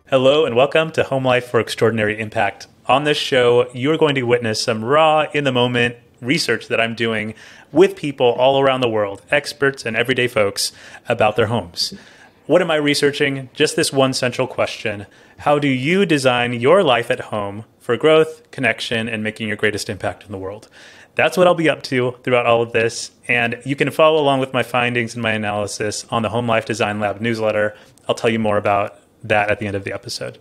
Hello and welcome to Home Life for Extraordinary Impact. On this show, you're going to witness some raw, in-the-moment research that I'm doing with people all around the world, experts and everyday folks, about their homes. What am I researching? Just this one central question. How do you design your life at home for growth, connection, and making your greatest impact in the world? That's what I'll be up to throughout all of this. And you can follow along with my findings and my analysis on the Home Life Design Lab newsletter. I'll tell you more about that at the end of the episode.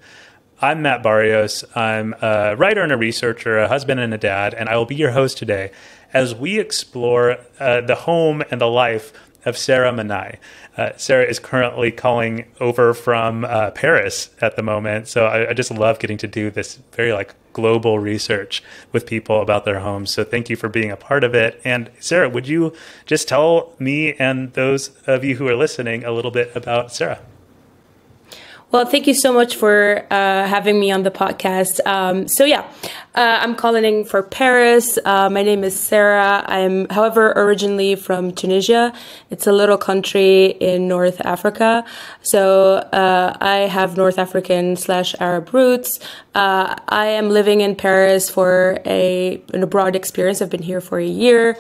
I'm Matt Barrios. I'm a writer and a researcher, a husband and a dad, and I will be your host today as we explore the home and the life of Sarra Manai. Sarra is currently calling over from Paris at the moment, so I just love getting to do this very global research with people about their homes. So thank you for being a part of it. And Sarra, would you just tell me and those of you who are listening a little bit about Sarra? Well, thank you so much for having me on the podcast. I'm calling in for Paris. My name is Sarra. I'm, however, originally from Tunisia. It's a little country in North Africa. So I have North African/Arab roots. I am living in Paris for an abroad experience. I've been here for a year.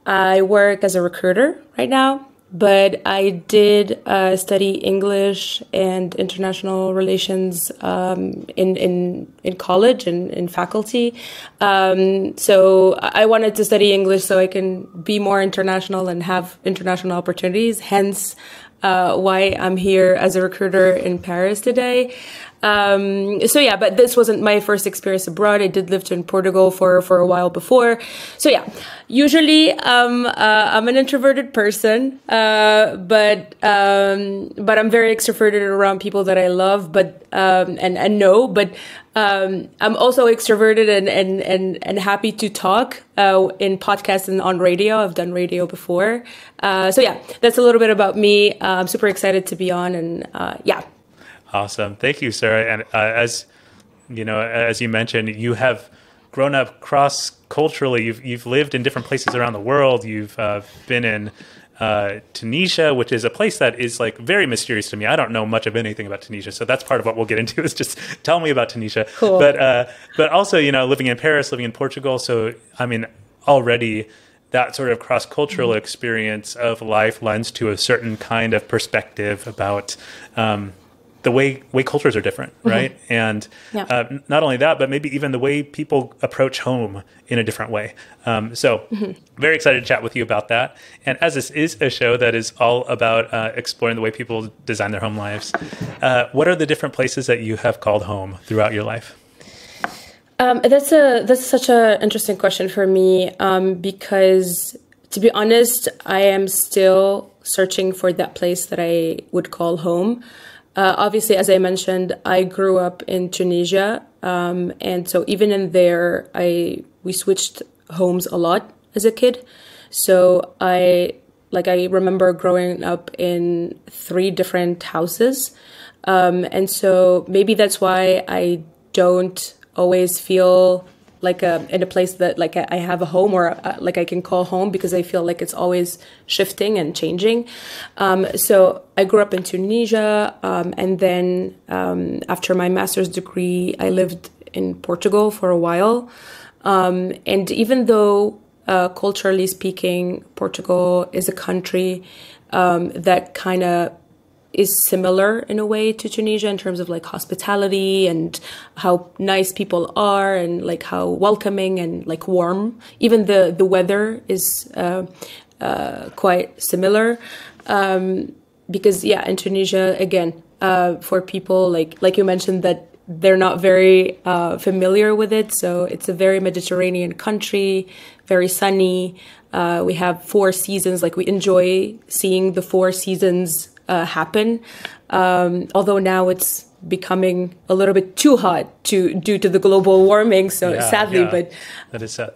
I work as a recruiter right now. But I did study English and international relations in college and in faculty. So I wanted to study English so I can be more international and have international opportunities. Hence, why I'm here as a recruiter in Paris today. But this wasn't my first experience abroad. I did live in Portugal for a while before. Usually I'm an introverted person, but I'm very extroverted around people that I love, and know. But I'm also extroverted and happy to talk in podcasts and on radio. I've done radio before. That's a little bit about me. I'm super excited to be on, and Awesome. Thank you, Sarra. And as you mentioned, you have grown up cross-culturally. You've lived in different places around the world. You've been in Tunisia, which is a place that is very mysterious to me. I don't know much of anything about Tunisia, so that's part of what we'll get into is just tell me about Tunisia. Cool. But also, living in Paris, living in Portugal. So, already that sort of cross-cultural experience of life lends to a certain kind of perspective about the way cultures are different, right? And not only that, but maybe even the way people approach home in a different way. Very excited to chat with you about that. And as this is a show that is all about exploring the way people design their home lives, what are the different places that you have called home throughout your life? That's such an interesting question for me because, to be honest, I am still searching for that place that I would call home. Obviously, as I mentioned, I grew up in Tunisia, and so even in there, we switched homes a lot as a kid. So I remember growing up in 3 different houses, and so maybe that's why I don't always feel in a place that I have a home or I can call home, because I feel like it's always shifting and changing. So I grew up in Tunisia, and then after my master's degree, I lived in Portugal for a while. And even though culturally speaking, Portugal is a country that kind of is similar in a way to Tunisia in terms of hospitality and how nice people are and how welcoming and warm. Even the weather is quite similar, because in Tunisia, again, for people like you mentioned, that they're not very familiar with it. So it's a very Mediterranean country, very sunny. We have 4 seasons. We enjoy seeing the 4 seasons happen, although now it's becoming a little bit too hot due to the global warming. So sadly, but that is sad.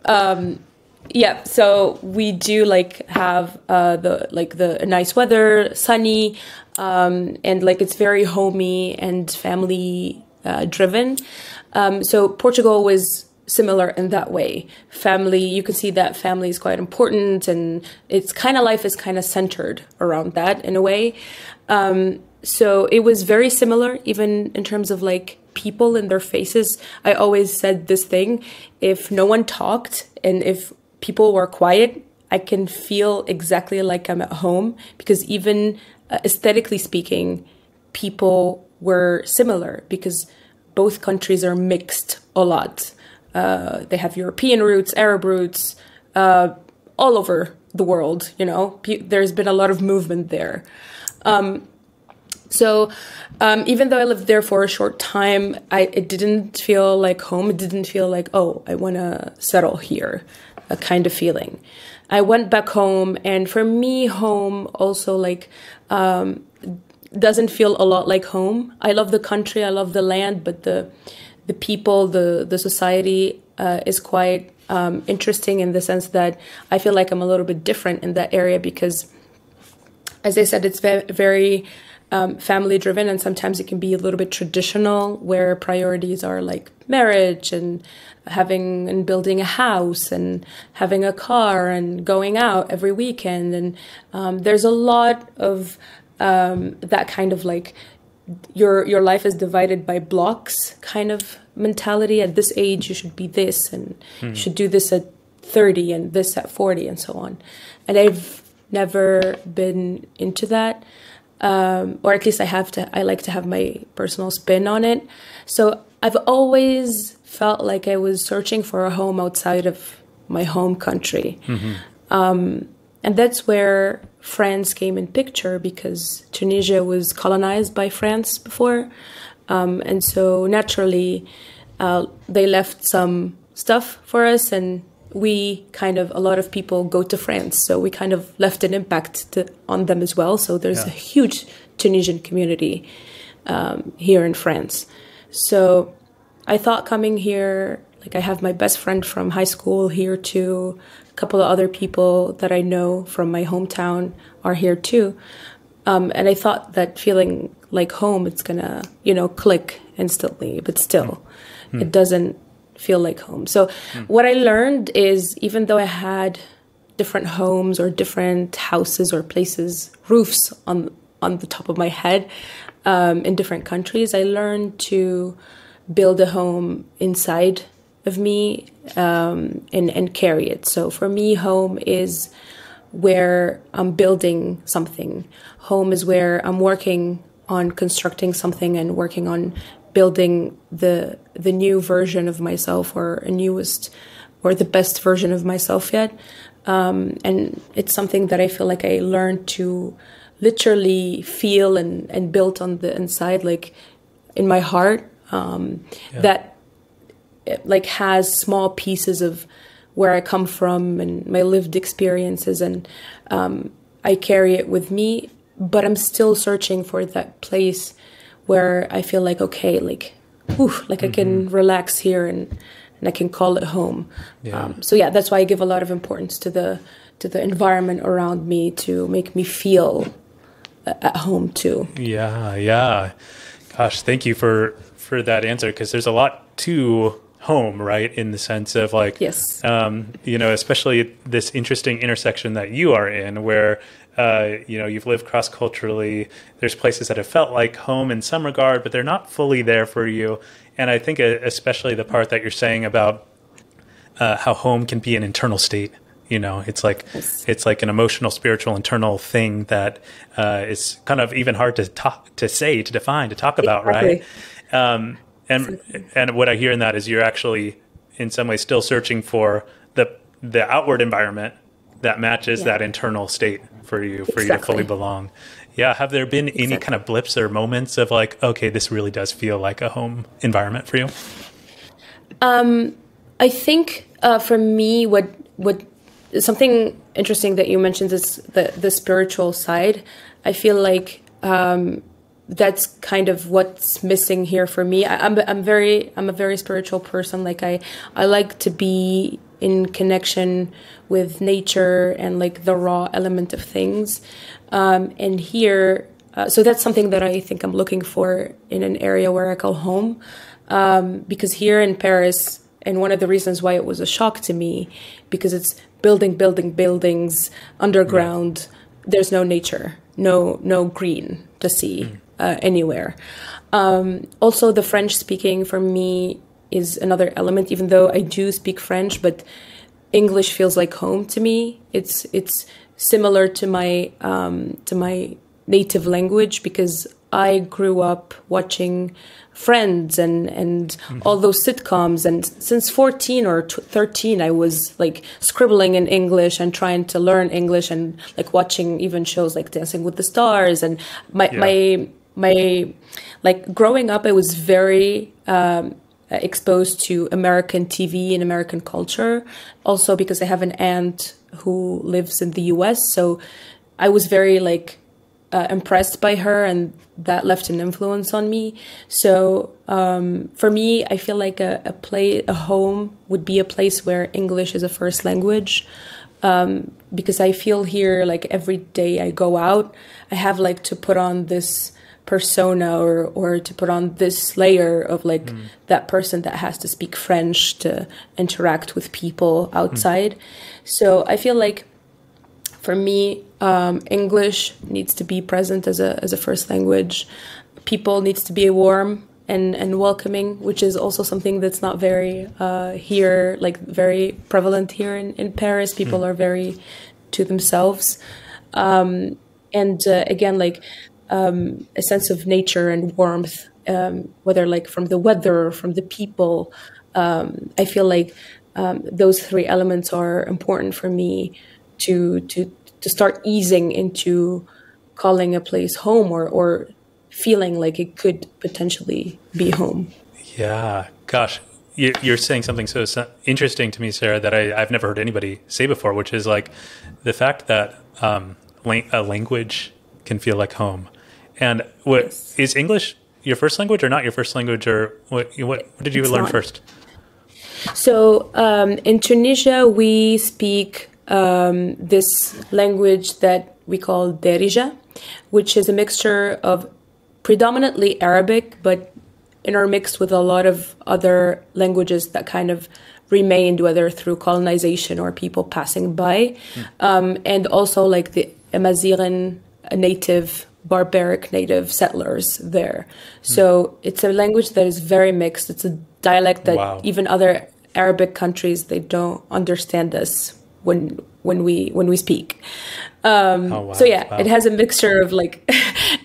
So we do have the nice weather, sunny, and it's very homey and family driven. So Portugal was similar in that way. Family, you can see that family is quite important, and it's kind of life is kind of centered around that in a way. So it was very similar, even in terms of like people and their faces. I always said this thing: if no one talked and if people were quiet, I can feel exactly like I'm at home, because even aesthetically speaking, people were similar because both countries are mixed a lot. They have European roots, Arab roots, all over the world. You know, there's been a lot of movement there. So even though I lived there for a short time, it didn't feel like home. It didn't feel like, oh, I want to settle here, a kind of feeling. I went back home, and for me, home also like doesn't feel a lot like home. I love the country, I love the land, but the people, the society is quite interesting in the sense that I feel like I'm a little bit different in that area because, as I said, it's very family driven, and sometimes it can be a little bit traditional, where priorities are like marriage and having and building a house and having a car and going out every weekend. And there's a lot of that kind of like your life is divided by blocks kind of mentality. At this age, you should be this, and you should do this at 30 and this at 40 and so on. And I've never been into that. Or at least I like to have my personal spin on it. So I've always felt like I was searching for a home outside of my home country. And that's where France came in picture, because Tunisia was colonized by France before. And so naturally, they left some stuff for us, and a lot of people go to France. So we kind of left an impact on them as well. So there's a huge Tunisian community here in France. So I thought coming here, like I have my best friend from high school here too. A couple of other people that I know from my hometown are here too. And I thought that feeling like home, it's gonna, click instantly, but still, it doesn't feel like home. So what I learned is, even though I had different homes or different houses or places, roofs on the top of my head in different countries, I learned to build a home inside of me and carry it. So for me, home is where I'm building something. Home is where I'm working on constructing something and working on building the new version of myself, or a newest or the best version of myself yet. And it's something that I feel like I learned to literally feel and build on the inside, like in my heart, that like has small pieces of where I come from and my lived experiences, and I carry it with me, but I'm still searching for that place where I feel like, okay, like, I can relax here and I can call it home. So that's why I give a lot of importance to the environment around me, to make me feel at home too. Gosh, thank you for that answer, because there's a lot to home, right? In the sense of like, yes, especially this interesting intersection that you are in, where you've lived cross-culturally. There's places that have felt like home in some regard, but they're not fully there for you. And I think especially the part that you're saying about how home can be an internal state. It's like it's like an emotional, spiritual, internal thing that is kind of even hard to define, to talk about, right? And what I hear in that is you're actually, in some ways, still searching for the outward environment that matches that internal state for you to fully belong. Yeah. Have there been any kind of blips or moments of like, okay, this really does feel like a home environment for you? I think for me, what something interesting that you mentioned is the spiritual side. I feel like that's kind of what's missing here for me. I'm a very spiritual person. Like I like to be in connection with nature and like the raw element of things. And here, so that's something that I think I'm looking for in an area where I call home. Because here in Paris, and one of the reasons why it was a shock to me, because it's buildings underground. There's no nature, no green to see. anywhere. Also, the French speaking for me is another element, even though I do speak French, but English feels like home to me. It's similar to my native language because I grew up watching Friends and all those sitcoms, and since 14 or 13 I was like scribbling in English and trying to learn English, and like watching even shows like Dancing with the Stars. And my like growing up, I was very exposed to American TV and American culture, also because I have an aunt who lives in the US, so I was very like impressed by her, and that left an influence on me. So for me, I feel like a home would be a place where English is a first language, because I feel here like every day I go out, I have like to put on this persona or to put on this layer of like that person that has to speak French to interact with people outside. So I feel like for me, English needs to be present as a first language. People needs to be warm and welcoming, which is also something that's not very here, like very prevalent here in Paris. People are very to themselves. And again, like a sense of nature and warmth, whether like from the weather or from the people. I feel like those three elements are important for me to start easing into calling a place home or feeling like it could potentially be home. Yeah, gosh, you're saying something so interesting to me, Sarah, that I've never heard anybody say before, which is like the fact that a language can feel like home. And is English your first language or not your first language, or what did you learn first? So in Tunisia, we speak this language that we call Darija, which is a mixture of predominantly Arabic, but intermixed with a lot of other languages that kind of remained, whether through colonization or people passing by, and also like the Amaziran barbaric native settlers there. So it's a language that is very mixed. It's a dialect that even other Arabic countries, they don't understand us when we speak. So yeah, it has a mixture of like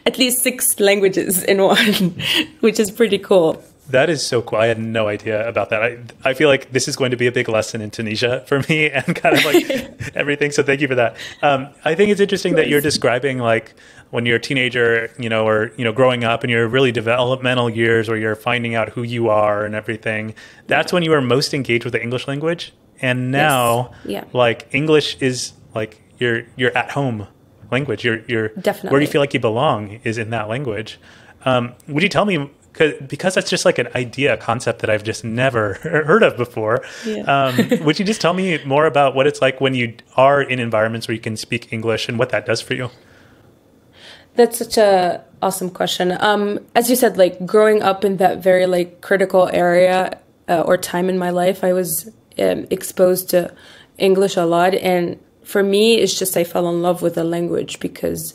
at least 6 languages in one, which is pretty cool. That is so cool. I had no idea about that. I feel like this is going to be a big lesson in Tunisia for me and kind of like everything. So thank you for that. I think it's interesting that you're describing like when you're a teenager, or, growing up in your really developmental years where you're finding out who you are and everything. That's when you were most engaged with the English language. And now like English is like your at home language. You're definitely where you feel like you belong is in that language. Would you tell me, because that's just like a concept that I've just never heard of before. Would you just tell me more about what it's like when you are in environments where you can speak English and what that does for you? That's such a awesome question. As you said, like growing up in that very like critical area or time in my life, I was exposed to English a lot. And for me, it's just I fell in love with the language because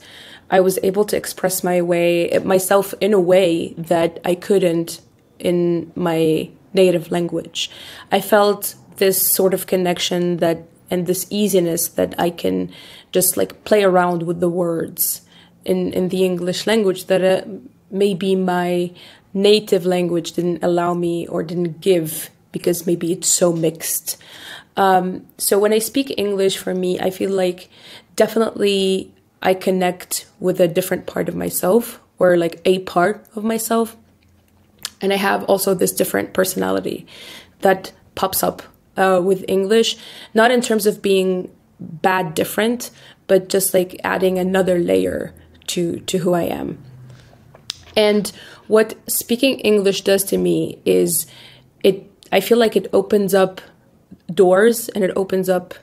I was able to express myself in a way that I couldn't in my native language. I felt this sort of connection and this easiness that I can just like play around with the words in the English language that maybe my native language didn't allow me or didn't give, because maybe it's so mixed. So when I speak English, for me, I feel like definitely I connect with a different part of myself, or like a part of myself. And I have also this different personality that pops up with English, not in terms of being bad different, but just like adding another layer to who I am. And what speaking English does to me is I feel like it opens up doors, and it opens up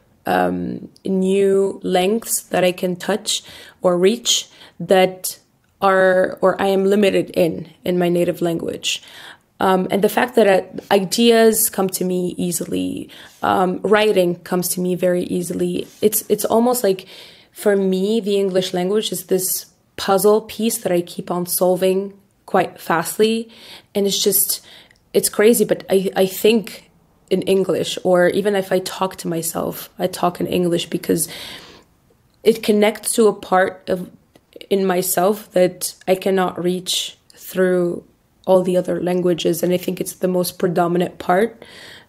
new lengths that I can touch or reach that I am limited in my native language. And the fact that ideas come to me easily, writing comes to me very easily. It's almost like, for me, the English language is this puzzle piece that I keep on solving quite fastly. And it's crazy, but I think in English, or even if I talk to myself, I talk in English because it connects to a part in myself that I cannot reach through all the other languages. And I think it's the most predominant part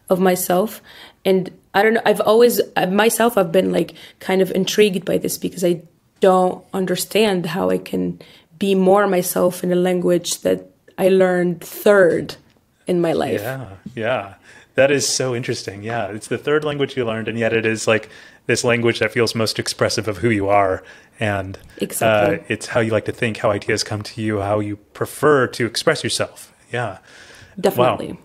of myself. And I don't know, I've been like kind of intrigued by this because I don't understand how I can be more myself in a language that I learned third in my life. Yeah. That is so interesting. Yeah. It's the third language you learned, and yet it is like this language that feels most expressive of who you are. And exactly. It's how you like to think, how ideas come to you, how you prefer to express yourself. Yeah. Definitely. Wow.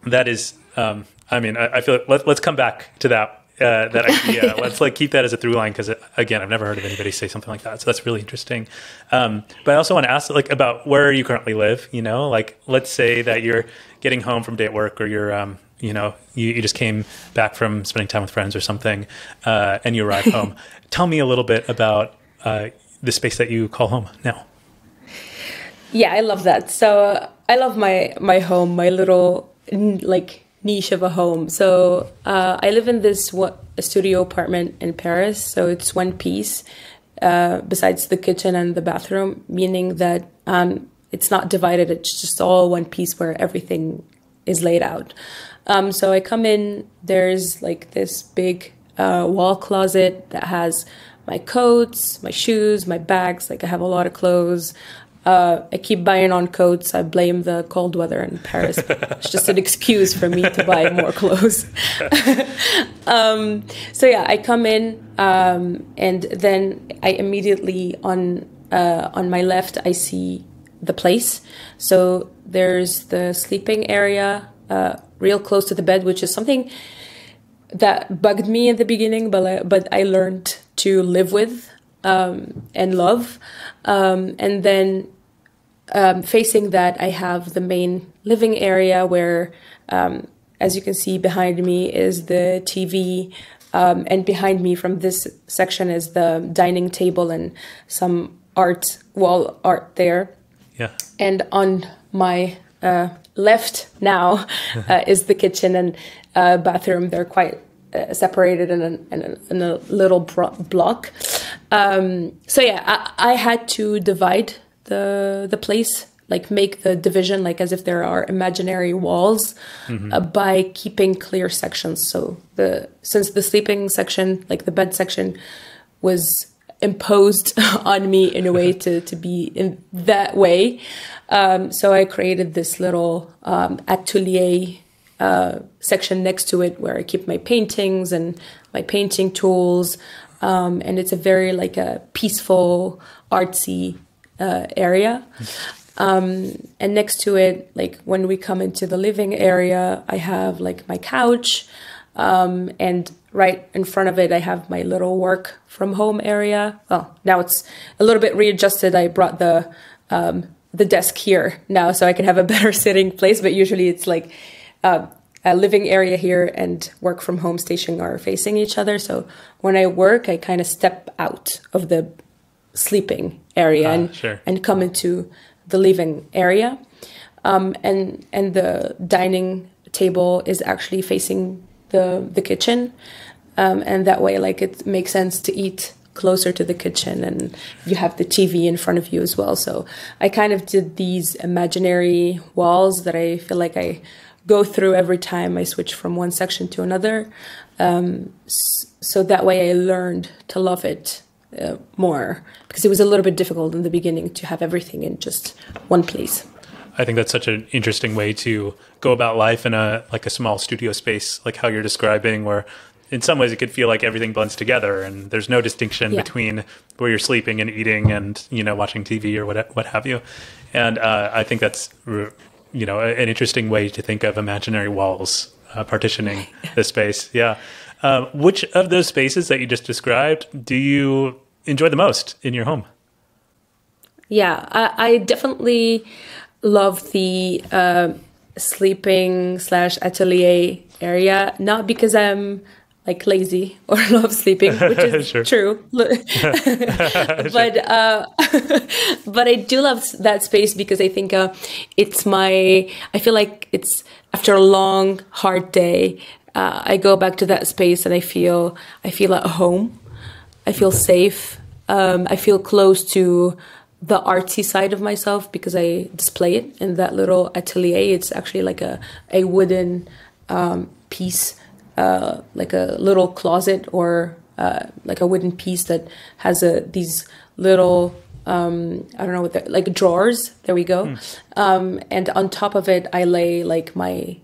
That is, I feel let's come back to that idea. Let's like keep that as a through line, because again, I've never heard of anybody say something like that. So that's really interesting. But I also want to ask like about where you currently live. You know, like let's say that you're getting home from day at work, or you're you just came back from spending time with friends or something, and you arrive home. Tell me a little bit about the space that you call home now. Yeah, I love that. So I love my home, my little like niche of a home. So I live in this studio apartment in Paris. So it's one piece besides the kitchen and the bathroom, meaning that it's not divided. It's just all one piece where everything is laid out. So I come in, there's like this big wall closet that has my coats, my shoes, my bags. Like I have a lot of clothes. I keep buying on coats. I blame the cold weather in Paris. It's just an excuse for me to buy more clothes. So yeah, I come in, and then I immediately on my left I see the place. So there's the sleeping area, real close to the bed, which is something that bugged me in the beginning, but I learned to live with and love. And then facing that, I have the main living area where, as you can see behind me, is the TV. And behind me from this section is the dining table and some wall art there. Yeah. And on my left now is the kitchen and bathroom. They're quite separated in a little block. So yeah, I had to divide the place, like make the division, like as if there are imaginary walls, by keeping clear sections. So since the sleeping section, like the bed section, was imposed on me in a way to be in that way. So I created this little atelier section next to it where I keep my paintings and my painting tools. And it's a very like a peaceful, artsy area. And next to it, like when we come into the living area, I have like my couch. And right in front of it, I have my little work from home area. Well, now it's a little bit readjusted. I brought the desk here now so I can have a better sitting place. But usually it's like a living area here and work from home station are facing each other. So when I work, I kind of step out of the sleeping area and come into the living area. And the dining table is actually facing the kitchen. And that way, like, it makes sense to eat closer to the kitchen, and you have the TV in front of you as well. So I kind of did these imaginary walls that I feel like I go through every time I switch from one section to another. So that way I learned to love it more, because it was a little bit difficult in the beginning to have everything in just one place. I think that's such an interesting way to go about life in a small studio space, like how you're describing, where in some ways it could feel like everything blends together and there's no distinction between where you're sleeping and eating and, watching TV or what have you. And I think that's, an interesting way to think of imaginary walls partitioning the space. Yeah. Which of those spaces that you just described do you enjoy the most in your home? Yeah, I definitely love the sleeping / atelier area, not because I'm like lazy or love sleeping, which is Sure. true. But but I do love that space because I think I feel like it's after a long, hard day, I go back to that space and I feel at home. I feel safe. I feel close to the artsy side of myself because I display it in that little atelier. It's actually like a wooden piece, like a little closet or like a wooden piece that has these little I don't know what they're like, drawers. There we go. And on top of it, I lay like my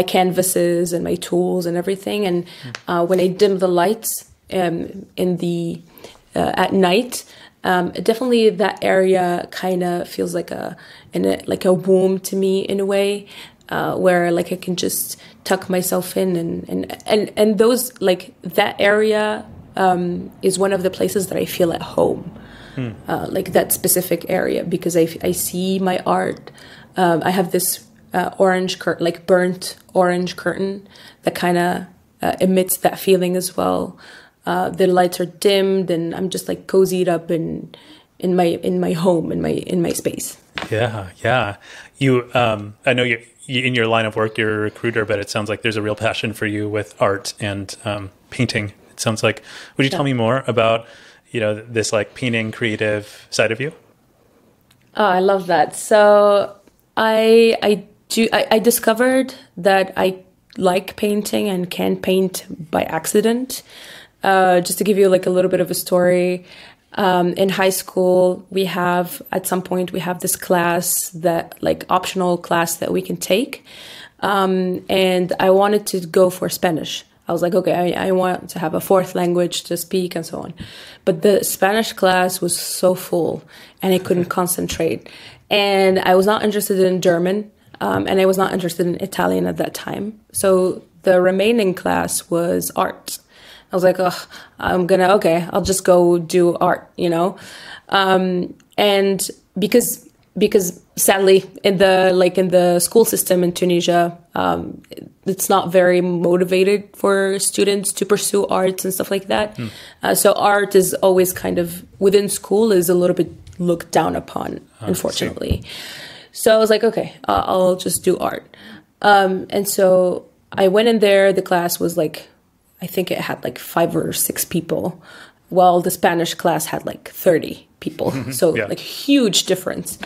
canvases and my tools and everything. And when I dim the lights at night, definitely that area kind of feels like a womb to me in a way, where like I can just tuck myself in and those, like that area is one of the places that I feel at home, like that specific area, because I see my art. I have this orange curtain, like burnt orange curtain that kind of emits that feeling as well. The lights are dimmed and I'm just like cozied up in my home, in my space. Yeah. You, I know you in your line of work, you're a recruiter, but it sounds like there's a real passion for you with art and painting. It sounds like, would you tell me more about, this like painting creative side of you? Oh, I love that. So I discovered that I like painting and can paint by accident. Just to give you like a little bit of a story, in high school, at some point we have this class that like optional class that we can take. And I wanted to go for Spanish. I was like, okay, I want to have a fourth language to speak and so on. But the Spanish class was so full and I couldn't concentrate. And I was not interested in German, and I was not interested in Italian at that time. So the remaining class was art. I was like, oh, I'll just go do art, and because sadly in the school system in Tunisia, it's not very motivated for students to pursue arts and stuff like that. So art is always kind of within school is a little bit looked down upon, unfortunately. So I was like, okay, I'll just do art. And so I went in there. The class was like, I think it had like 5 or 6 people, while the Spanish class had like 30 people. So like huge difference.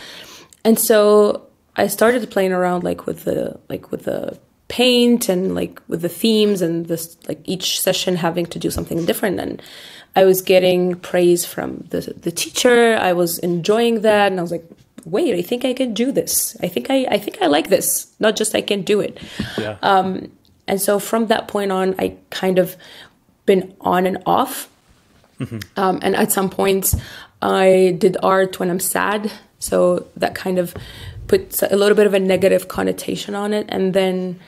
And so I started playing around like with the paint and like with the themes and this, like each session having to do something different. And I was getting praise from the teacher. I was enjoying that. And I was like, wait, I think I can do this. I think I like this. Not just I can do it. Yeah. And so from that point on, I kind of been on and off. And at some points, I did art when I'm sad. So that kind of puts a little bit of a negative connotation on it. And then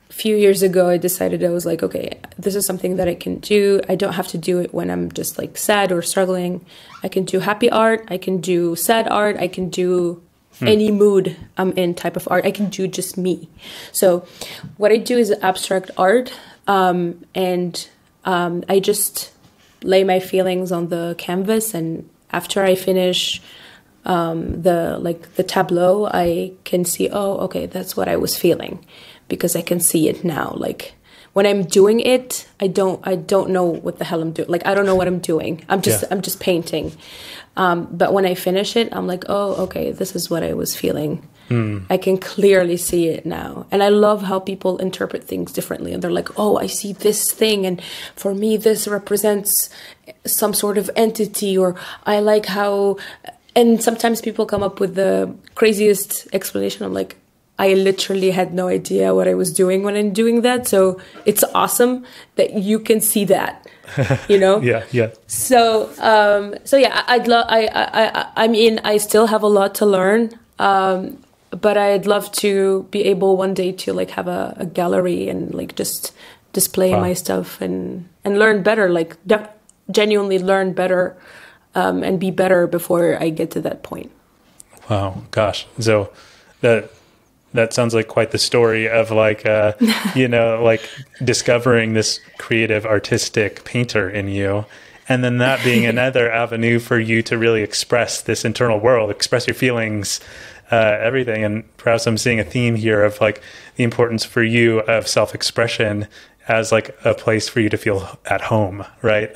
a few years ago, I decided, I was like, okay, this is something that I can do. I don't have to do it when I'm just like sad or struggling. I can do happy art. I can do sad art. I can do any mood I'm in type of art. I can do just me. So what I do is abstract art, and I just lay my feelings on the canvas, and after I finish the tableau, I can see, oh, okay, that's what I was feeling, because I can see it now. Like when I'm doing it, I don't know what the hell I'm doing. Like I don't know what I'm doing. I'm just painting. But when I finish it, I'm like, oh, okay, this is what I was feeling. I can clearly see it now. And I love how people interpret things differently. And they're like, oh, I see this thing. And for me, this represents some sort of entity, or I like how, and sometimes people come up with the craziest explanation. I'm like, I literally had no idea what I was doing when I'm doing that. So it's awesome that you can see that, Yeah. So, yeah, I mean, I still have a lot to learn. But I'd love to be able one day to like have a gallery and like just display my stuff and learn better, like genuinely learn better, and be better before I get to that point. Wow, gosh. So That sounds like quite the story of like, like discovering this creative, artistic painter in you. And then that being another avenue for you to really express this internal world, express your feelings, everything. And perhaps I'm seeing a theme here of like the importance for you of self-expression as like a place for you to feel at home, right?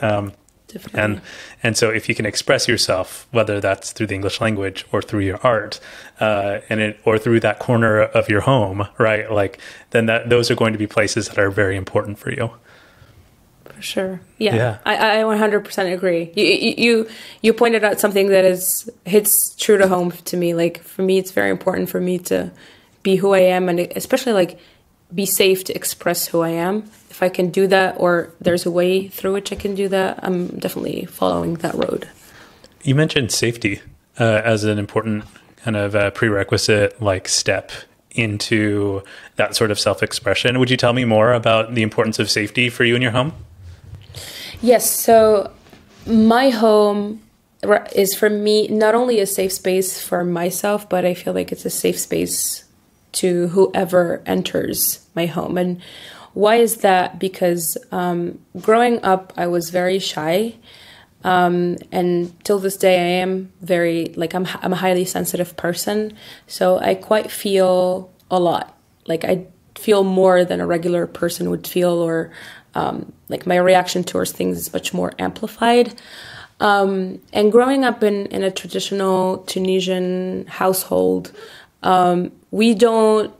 And so if you can express yourself, whether that's through the English language or through your art, or through that corner of your home, right? Like then those are going to be places that are very important for you. For sure. Yeah. I 100% agree. You pointed out something that hits true to home to me. Like for me, it's very important for me to be who I am, and especially like be safe to express who I am. If I can do that, or there's a way through which I can do that, I'm definitely following that road. You mentioned safety as an important kind of prerequisite, like step into that sort of self-expression. Would you tell me more about the importance of safety for you in your home? Yes. So my home is for me not only a safe space for myself, but I feel like it's a safe space to whoever enters my home. And why is that? Because growing up, I was very shy. And till this day, I am very, like, I'm a highly sensitive person. So I quite feel a lot. Like I feel more than a regular person would feel, or like my reaction towards things is much more amplified. And growing up in a traditional Tunisian household, we don't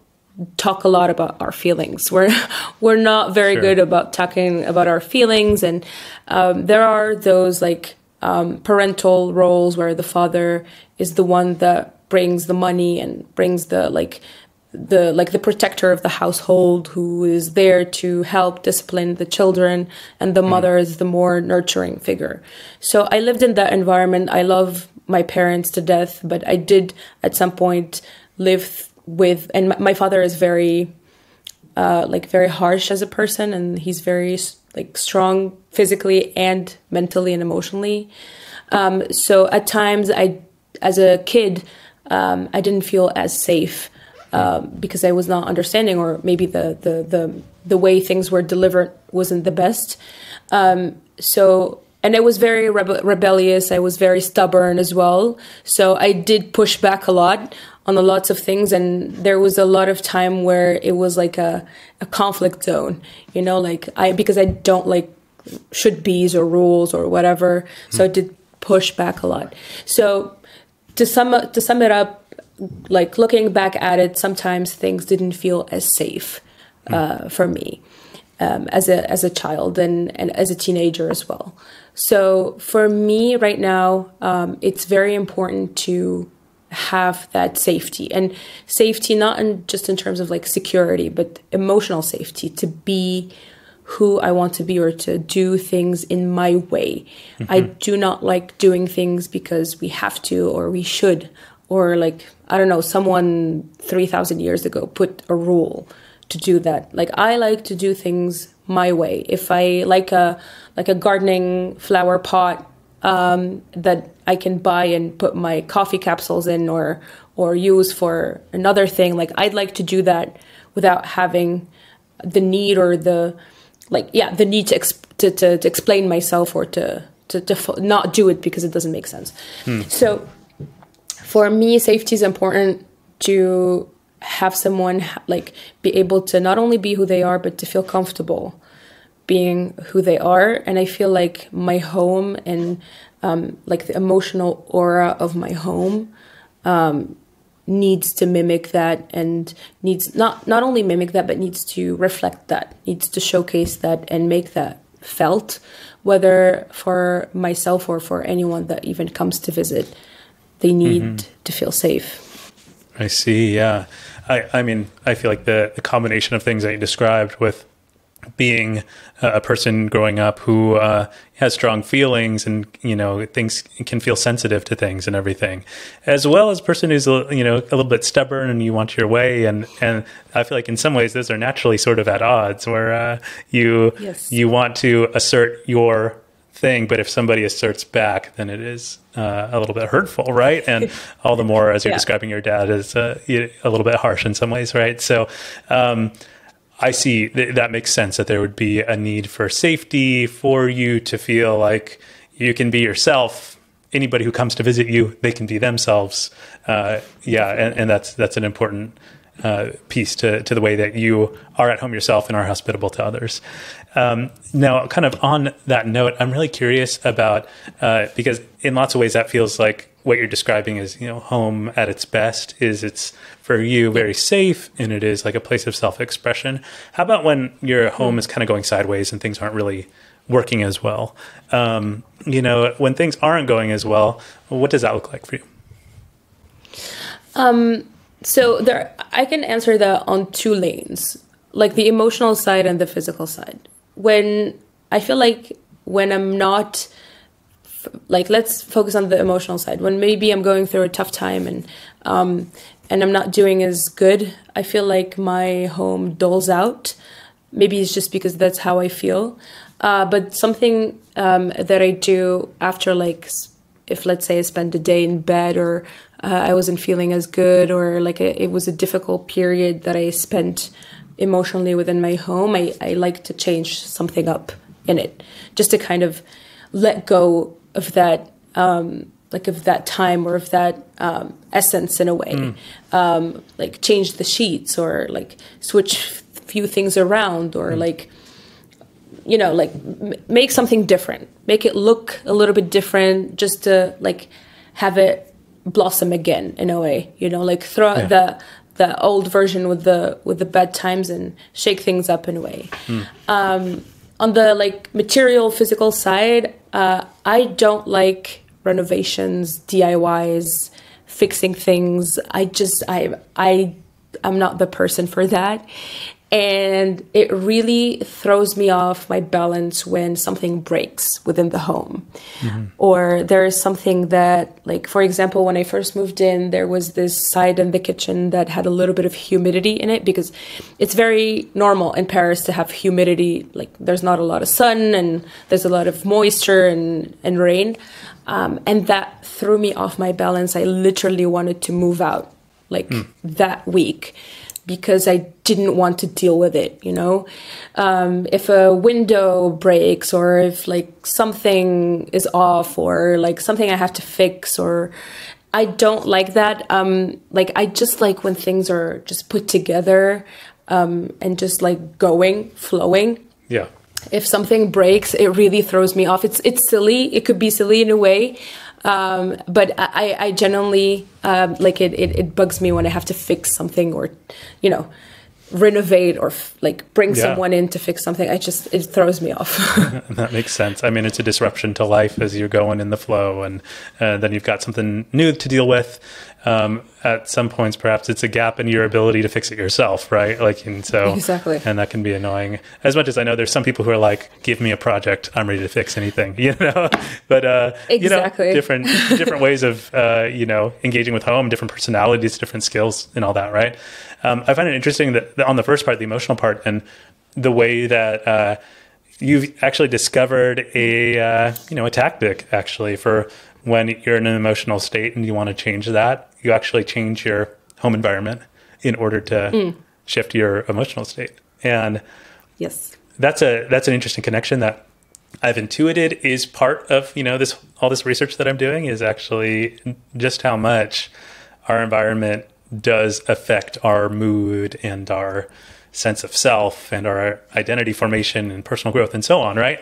talk a lot about our feelings. We're not very good about talking about our feelings, and there are those like parental roles where the father is the one that brings the money and brings the protector of the household, who is there to help discipline the children, and the mother is the more nurturing figure. So I lived in that environment. I love my parents to death, but I did at some point live with, and my father is very very harsh as a person, and he's very like strong physically and mentally and emotionally. So at times as a kid, I didn't feel as safe because I was not understanding, or maybe the way things were delivered wasn't the best. And I was very rebellious. I was very stubborn as well. So I did push back a lot on lots of things. And there was a lot of time where it was like a conflict zone, because I don't like should be's or rules or whatever. So I did push back a lot. So to sum it up, like looking back at it, sometimes things didn't feel as safe for me as a child and as a teenager as well. So for me right now, it's very important to have that safety, and safety not just in terms of like security, but emotional safety, to be who I want to be, or to do things in my way. I do not like doing things because we have to, or we should, or like, I don't know, someone 3,000 years ago put a rule to do that. Like I like to do things my way. If I like a gardening flower pot that I can buy and put my coffee capsules in, or use for another thing, like I'd like to do that without having the need, or the need to explain myself, or to not do it because it doesn't make sense. So for me, safety is important, to have someone like be able to not only be who they are, but to feel comfortable being who they are. And I feel like my home and like the emotional aura of my home needs to mimic that, and needs not only mimic that, but needs to reflect that, needs to showcase that and make that felt, whether for myself or for anyone that even comes to visit. They need to feel safe. I see. Yeah. I mean, I feel like the combination of things that you described, with being a person growing up who has strong feelings, and things can feel sensitive to things and everything, as well as a person who's a little bit stubborn and you want your way, and I feel like in some ways those are naturally sort of at odds, where you want to assert your thing, but if somebody asserts back, then it is a little bit hurtful, right? And all the more as you're describing your dad is a little bit harsh in some ways, right? So I see that makes sense, that there would be a need for safety, for you to feel like you can be yourself. Anybody who comes to visit you, they can be themselves. And that's an important piece to the way that you are at home yourself and are hospitable to others. Now, kind of on that note, I'm really curious about, because in lots of ways that feels like what you're describing is, home at its best is it's for you very safe, and it is like a place of self-expression. How about when your home is kind of going sideways and things aren't really working as well? When things aren't going as well, what does that look like for you? So I can answer that on two lanes, like the emotional side and the physical side. When I feel like when I'm not, let's focus on the emotional side. When maybe I'm going through a tough time and I'm not doing as good, I feel like my home dulls out. Maybe it's just because that's how I feel. But something that I do after, if let's say I spent a day in bed, or I wasn't feeling as good, or it was a difficult period that I spent emotionally within my home, I like to change something up in it, just to kind of let go of that, of that time, or of that essence in a way. Change the sheets, or switch a few things around, or make something different, make it look a little bit different, just to have it blossom again in a way, throw out the old version with the bad times and shake things up in a way. On the material physical side, I don't like renovations, DIYs, fixing things. I'm not the person for that. And it really throws me off my balance when something breaks within the home. Or there is something that, for example, when I first moved in, there was this side in the kitchen that had a little bit of humidity in it, because it's very normal in Paris to have humidity. There's not a lot of sun, and there's a lot of moisture and rain. And that threw me off my balance. I literally wanted to move out that week, because I didn't want to deal with it, If a window breaks, or if something is off, or something I have to fix, or I don't like that. I just like when things are just put together, and just flowing. Yeah. If something breaks, it really throws me off. It's silly. It could be silly in a way. But I genuinely, it bugs me when I have to fix something, or, renovate, or bring someone in to fix something. It throws me off. That makes sense. I mean, it's a disruption to life as you're going in the flow, and then you've got something new to deal with. At some points, perhaps it's a gap in your ability to fix it yourself, right? Exactly. And that can be annoying. As much as I know there's some people who are like, give me a project, I'm ready to fix anything, but, exactly. different ways of, engaging with home, different personalities, different skills and all that, right? I find it interesting that on the first part, the emotional part, and the way that, you've actually discovered a tactic actually for when you're in an emotional state and you want to change that. You actually change your home environment in order to shift your emotional state. And yes, that's an interesting connection that I've intuited is part of, all this research that I'm doing, is actually just how much our environment does affect our mood and our sense of self and our identity formation and personal growth and so on, right?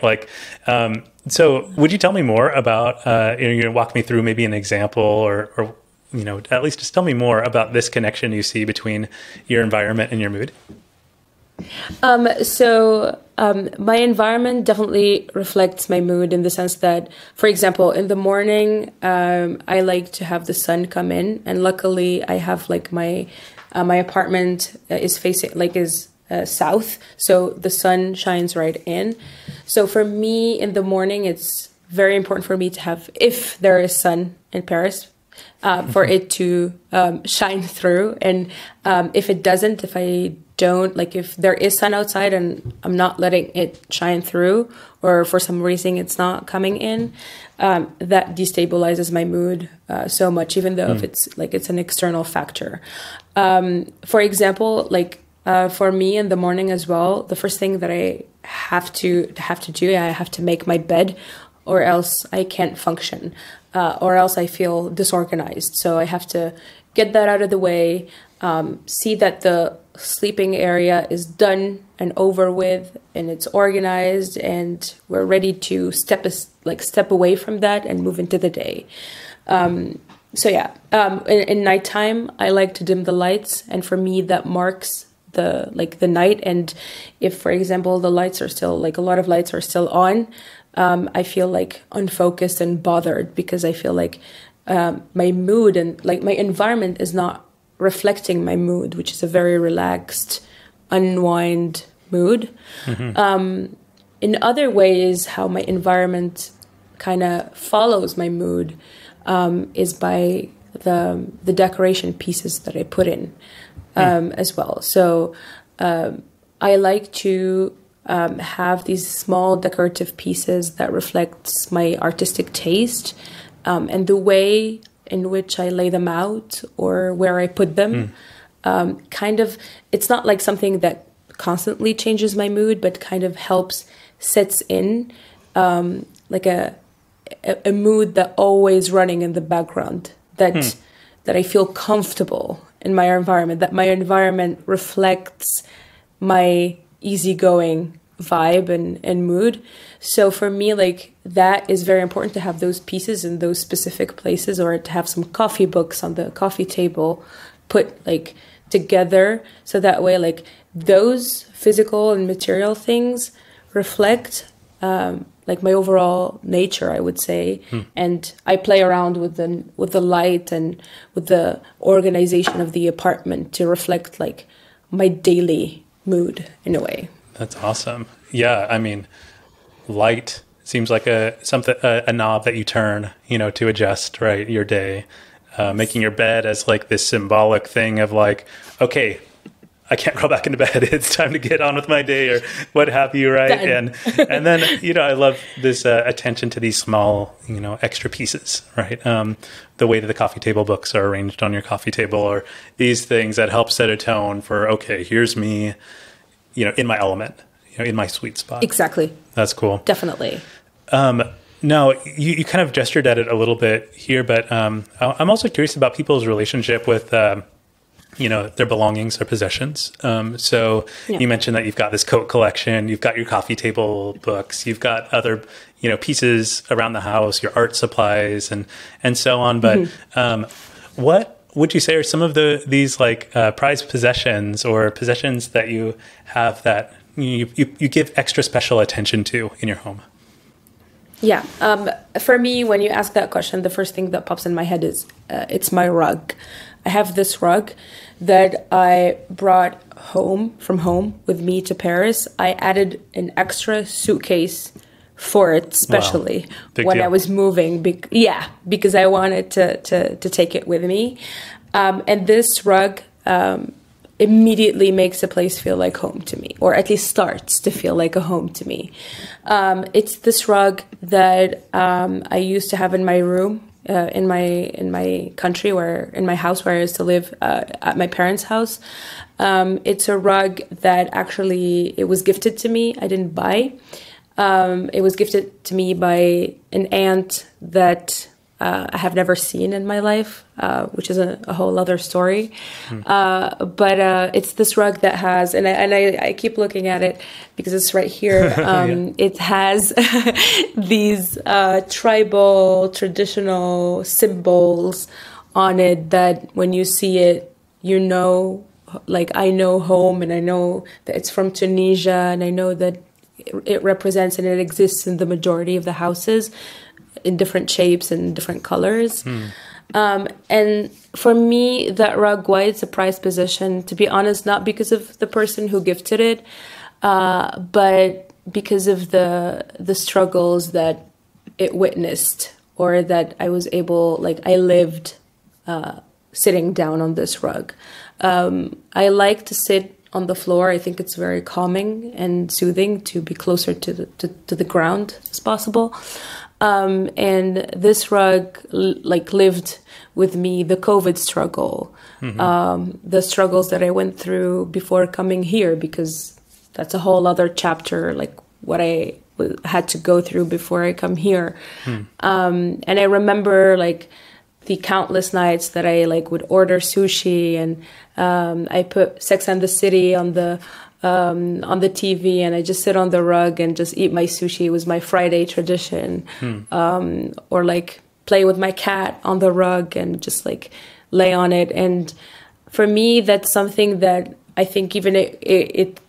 So would you tell me more about, walk me through maybe an example, or at least just tell me more about this connection you see between your environment and your mood? My environment definitely reflects my mood, in the sense that, for example, in the morning, I like to have the sun come in, and luckily I have my apartment is facing south, so the sun shines right in. So for me in the morning, it's very important for me to have, if there is sun in Paris, for it to shine through. And if it doesn't, if I don't, like if there is sun outside and I'm not letting it shine through, or for some reason it's not coming in, that destabilizes my mood so much, even though if it's an external factor. For example, like for me in the morning as well, the first thing that I have to do, I have to make my bed, or else I can't function, or else I feel disorganized. So I have to get that out of the way, see that the sleeping area is done and over with, and it's organized, and we're ready to step away from that and move into the day. So yeah, in nighttime, I like to dim the lights, and for me that marks the night. And if, for example, the lights are still, like a lot of lights are still on, I feel like unfocused and bothered, because I feel like my mood and like my environment is not reflecting my mood, which is a very relaxed, unwind mood. In other ways, how my environment kind of follows my mood is by the decoration pieces that I put in as well. So I like to have these small decorative pieces that reflects my artistic taste, and the way in which I lay them out or where I put them. Kind of, it's not like something that constantly changes my mood, but kind of sets in like a mood that always running in the background, that I feel comfortable in my environment, that my environment reflects my easygoing vibe and mood. So for me, like, that is very important, to have those pieces in those specific places, or to have some coffee books on the coffee table put like together, so that way like those physical and material things reflect like my overall nature, I would say. And I play around with the light and with the organization of the apartment to reflect like my daily mood in a way. That's awesome. Yeah, I mean, light seems like a knob that you turn, to adjust, right, your day. Making your bed as like this symbolic thing of like, okay, I can't go back into bed. It's time to get on with my day, or what have you, right? Done. And then I love this attention to these small extra pieces, right? The way that the coffee table books are arranged on your coffee table, or these things that help set a tone for, okay, here's me, in my element, in my sweet spot. Exactly. That's cool. Definitely. No, you kind of gestured at it a little bit here, but I'm also curious about people's relationship with their belongings or possessions. So you mentioned that you've got this coat collection, you've got your coffee table books, you've got other, pieces around the house, your art supplies and so on. But what would you say are some of these like prized possessions, or possessions that you have that you give extra special attention to in your home? Yeah. For me, when you ask that question, the first thing that pops in my head is it's my rug. I have this rug that I brought from home with me to Paris. I added an extra suitcase for it, especially when I was moving. Because I wanted to take it with me. And this rug immediately makes a place feel like home to me, or at least starts to feel like a home to me. It's this rug that I used to have in my room, in my country, in my house where I used to live, at my parents' house. It's a rug that actually, it was gifted to me. I didn't buy. It was gifted to me by an aunt that I have never seen in my life, which is a whole other story. But it's this rug that has, and I keep looking at it because it's right here. It has these tribal, traditional symbols on it that when you see it, like I know home, and I know that it's from Tunisia, and I know that it represents and it exists in the majority of the houses, in different shapes and different colors. And for me, that rug, why it's a prized possession, to be honest, not because of the person who gifted it, but because of the struggles that it witnessed, or that I was able, like I lived sitting down on this rug. I like to sit on the floor. I think it's very calming and soothing to be closer to the ground as possible. And this rug lived with me the COVID struggle, the struggles that I went through before coming here, because that's a whole other chapter, like what I had to go through before I come here. And I remember like the countless nights that I would order sushi, and I put Sex and the City on the TV, and I just sit on the rug and just eat my sushi. It was my Friday tradition. Or like play with my cat on the rug and just like lay on it. And for me, that's something that I think even it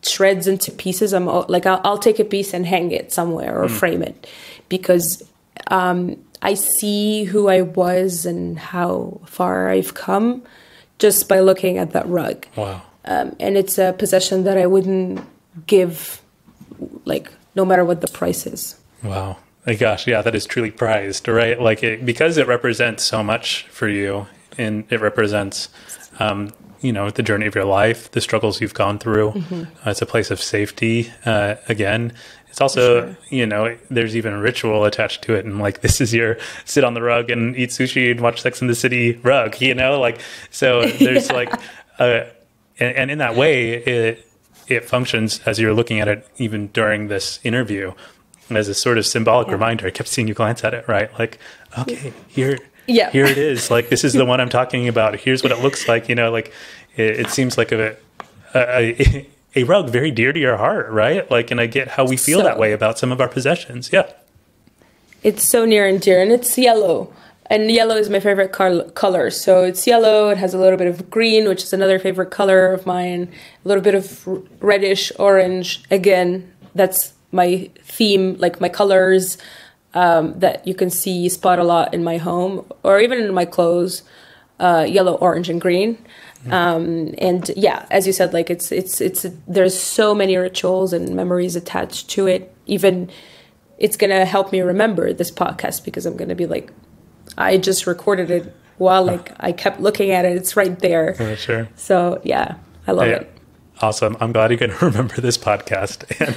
shreds into pieces. I'll take a piece and hang it somewhere or frame it, because I see who I was and how far I've come just by looking at that rug. Wow. And it's a possession that I wouldn't give, no matter what the price is. Wow. My gosh, yeah, that is truly prized, right? Because it represents so much for you, and it represents, the journey of your life, the struggles you've gone through. It's a place of safety. Again, it's also, there's even a ritual attached to it. And this is your sit on the rug and eat sushi and watch Sex and the City rug, so there's and in that way, it functions, as you're looking at it, even during this interview, as a sort of symbolic reminder. I kept seeing you glance at it, right? Okay, here it is. This is the one I'm talking about. Here's what it looks like. It seems like a rug very dear to your heart, right? And I get how we feel that way about some of our possessions. Yeah. It's so near and dear, and it's yellow. And yellow is my favorite color. So it's yellow. It has a little bit of green, which is another favorite color of mine. A little bit of reddish orange. Again, that's my theme, my colors that you can spot a lot in my home or even in my clothes. Yellow, orange, and green. And yeah, as you said, there's so many rituals and memories attached to it. Even it's going to help me remember this podcast, because I'm going to be I just recorded it while I kept looking at it. It's right there. For sure. So yeah, I love it. Awesome. I'm glad you're going to remember this podcast. And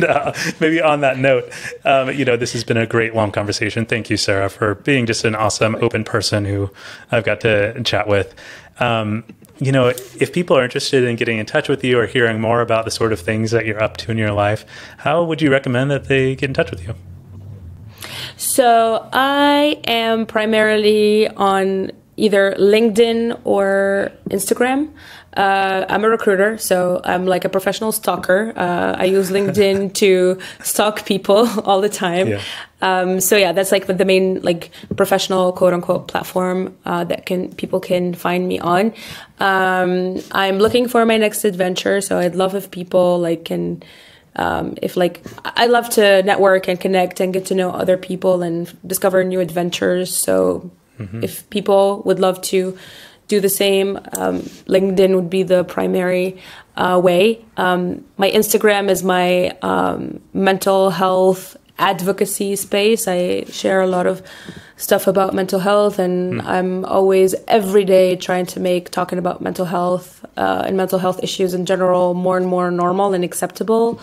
maybe on that note, this has been a great long conversation. Thank you, Sarra, for being just an awesome, open person who I've got to chat with. If people are interested in getting in touch with you or hearing more about the sort of things that you're up to in your life, how would you recommend that they get in touch with you? So I am primarily on either LinkedIn or Instagram. I'm a recruiter, so I'm like a professional stalker. I use LinkedIn to stalk people all the time. Yeah. So yeah, that's the main professional quote unquote platform that people can find me on. I'm looking for my next adventure, so I'd love if people can. I love to network and connect and get to know other people and discover new adventures. So if people would love to do the same, LinkedIn would be the primary way. My Instagram is my mental health advocacy space. I share a lot of stuff about mental health, and I'm always every day trying to make talking about mental health and mental health issues in general more and more normal and acceptable.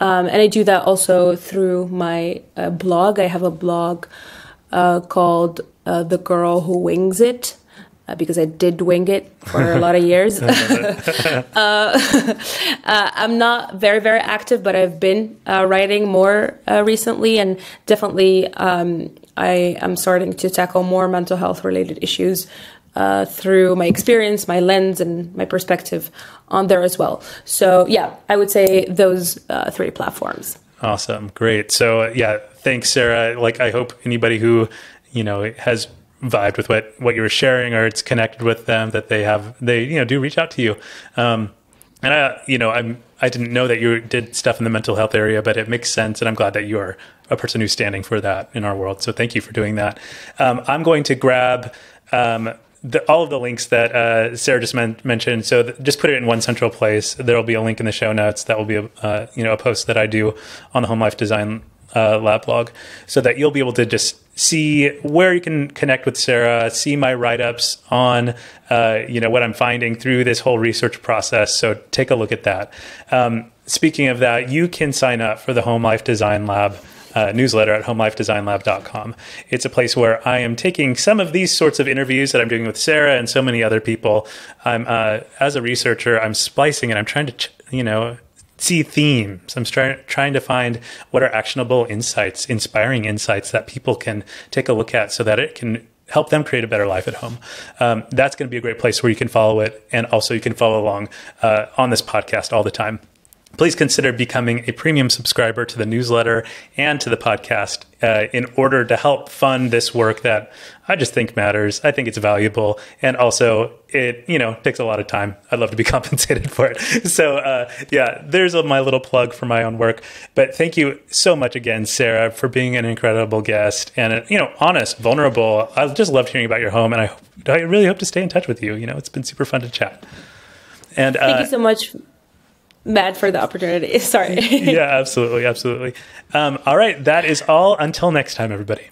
And I do that also through my blog. I have a blog called The Girl Who Wings It, because I did wing it for a lot of years. I'm not very, very active, but I've been writing more recently, and definitely I am starting to tackle more mental health related issues through my experience, my lens, and my perspective on there as well. So yeah, I would say those 3 platforms. Awesome. Great. So yeah, thanks, Sarra. I hope anybody who, has vibed with what you were sharing, or it's connected with them, that they do reach out to you. And I didn't know that you did stuff in the mental health area, but it makes sense. And I'm glad that you are a person who's standing for that in our world. So thank you for doing that. I'm going to grab, all of the links that Sarra just mentioned. So just put it in one central place. There'll be a link in the show notes. That will be a post that I do on the Home Life Design lab blog, so that you'll be able to just see where you can connect with Sarah, see my write-ups on, what I'm finding through this whole research process. So take a look at that. Speaking of that, you can sign up for the Home Life Design Lab newsletter at homelifedesignlab.com. It's a place where I am taking some of these sorts of interviews that I'm doing with Sarah and so many other people. I'm as a researcher, I'm splicing and I'm trying to, see themes. I'm trying to find what are actionable insights, inspiring insights that people can take a look at so that it can help them create a better life at home. That's going to be a great place where you can follow it. And also you can follow along on this podcast all the time. Please consider becoming a premium subscriber to the newsletter and to the podcast in order to help fund this work that I just think matters. I think it's valuable. And also it, takes a lot of time. I'd love to be compensated for it. So there's my little plug for my own work. But thank you so much again, Sarah, for being an incredible guest and, honest, vulnerable. I just loved hearing about your home. And I really hope to stay in touch with you. It's been super fun to chat. And thank you so much, Matt, for the opportunity. Sorry. Yeah, absolutely. Absolutely. All right. That is all. Until next time, everybody.